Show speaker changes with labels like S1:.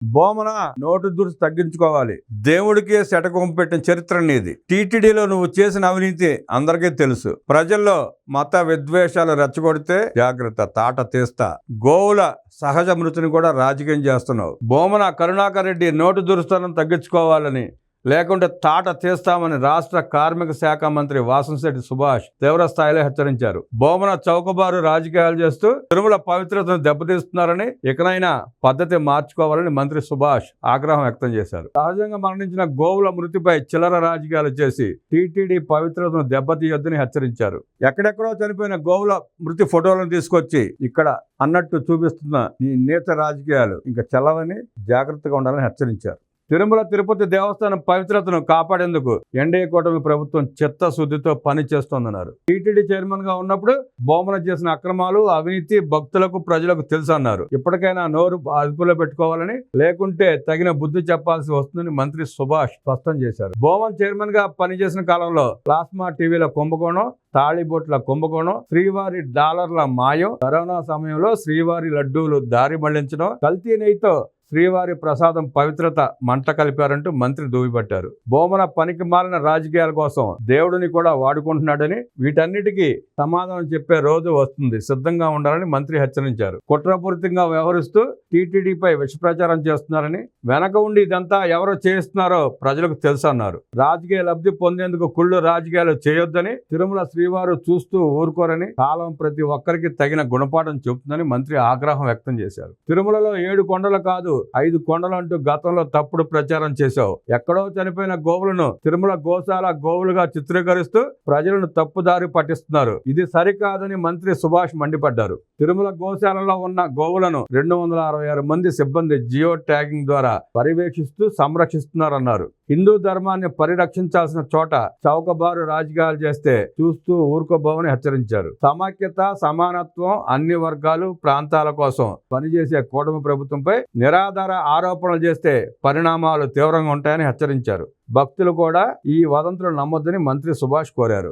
S1: Bhumana note దురుసు తగ్గించుకోవాలి. దేవుడికి శటకం పెట్టిన చరిత్ర నీది. టీటీడీలో నువ్వు చేసిన అవినీతి అందరికీ తెలుసు. ప్రజల్లో మత విద్వేషాలు రెచ్చగొడితే జాగ్రత్త, తాట తీస్తా. గోవుల సహజ మృతిని కూడా రాజకీయం చేస్తున్నావు. బోమన కరుణాకర్ రెడ్డి నోటు దురుస్తనం తగ్గించుకోవాలని, లేకుంటే తాట తీస్తామని రాష్ట్ర కార్మిక శాఖ మంత్రి వాసంశెట్టి సుభాష్ తీవ్ర స్థాయిలో హెచ్చరించారు. బోమన చౌకబారు రాజకీయాలు చేస్తూ తిరుమల పవిత్రతను దెబ్బతీస్తున్నారని, ఇకనైనా పద్ధతి మార్చుకోవాలని మంత్రి సుభాష్ ఆగ్రహం వ్యక్తం చేశారు. సహజంగా మరణించిన గోవుల మృతిపై చిల్లర రాజకీయాలు చేసి టీటీడీ పవిత్రతను దెబ్బతీయొద్దని హెచ్చరించారు. ఎక్కడెక్కడో చనిపోయిన గోవుల మృతి ఫోటోలను తీసుకొచ్చి ఇక్కడ అన్నట్టు చూపిస్తున్న ఈ నీచ రాజకీయాలు ఇంకా చెల్లవని, జాగ్రత్తగా ఉండాలని హెచ్చరించారు. తిరుమల తిరుపతి దేవస్థానం పవిత్రతను కాపాడేందుకు ఎన్డీఏ కూటమి ప్రభుత్వం చిత్తశుద్ధితో పని చేస్తోందన్నారు. టీటీడీ చైర్మన్ గా ఉన్నప్పుడు బోమన చేసిన అక్రమాలు, అవినీతి భక్తులకు, ప్రజలకు తెలుసు అన్నారు. ఇప్పటికైనా నోరు అదుపులో పెట్టుకోవాలని, లేకుంటే తగిన బుద్ధి చెప్పాల్సి వస్తుందని మంత్రి సుభాష్ స్పష్టం చేశారు. బోమన్ చైర్మన్ గా పనిచేసిన కాలంలో ప్లాస్మా టీవీల కుంభకోణం, తాళిబొట్ల కుంభకోణం, శ్రీవారి డాలర్ల మాయం, కరోనా సమయంలో శ్రీవారి లడ్డూలు దారి మళ్లించడం, కల్తీ నెయ్యితో శ్రీవారి ప్రసాదం పవిత్రత మంట కలిపారంటూ మంత్రి దువ్విపట్టారు. బోమన పనికి మాలిన రాజకీయాల కోసం దేవుడిని కూడా వాడుకుంటున్నాడని, వీటన్నిటికీ సమాధానం చెప్పే రోజు వస్తుంది, సిద్ధంగా ఉండాలని మంత్రి హెచ్చరించారు. కుట్రపూరితంగా వ్యవహరిస్తూ టీటీడీపై విష ప్రచారం చేస్తున్నారని, వెనక ఉండి ఇదంతా ఎవరో చేస్తున్నారో ప్రజలకు తెలుసు అన్నారు. రాజకీయ లబ్ధి పొందేందుకు కుళ్ళు రాజకీయాలు చేయొద్దని, తిరుమల శ్రీవారు చూస్తూ ఊరుకోరని, కాలం ప్రతి ఒక్కరికి తగిన గుణపాఠం చెబుతుందని మంత్రి ఆగ్రహం వ్యక్తం చేశారు. తిరుమలలో 7 కొండలు కాదు 5 కొండలు అంటూ గతంలో తప్పుడు ప్రచారం చేశావు. ఎక్కడో చనిపోయిన గోవులను తిరుమల గోశాల గోవులుగా చిత్రీకరిస్తూ ప్రజలను తప్పుదారి పట్టిస్తున్నారు. ఇది సరికాదని మంత్రి సుభాష్ మండిపడ్డారు. తిరుమల గోశాలలో ఉన్న గోవులను 266 మంది సిబ్బంది జియో ట్యాగింగ్ ద్వారా పర్యవేక్షిస్తూ సంరక్షిస్తున్నారన్నారు. హిందూ ధర్మాన్ని పరిరక్షించాల్సిన చోట చౌకబారు రాజకీయాలు చేస్తే చూస్తూ ఊరుకోబోమని హెచ్చరించారు. సమాఖ్యత, సమానత్వం, అన్ని వర్గాలు, ప్రాంతాల కోసం పనిచేసే కూటమి ప్రభుత్వంపై నిరాధార ఆరోపణలు చేస్తే పరిణామాలు తీవ్రంగా ఉంటాయని హెచ్చరించారు. భక్తులు కూడా ఈ వదంతులు నమ్మొద్దని మంత్రి సుభాష్ కోరారు.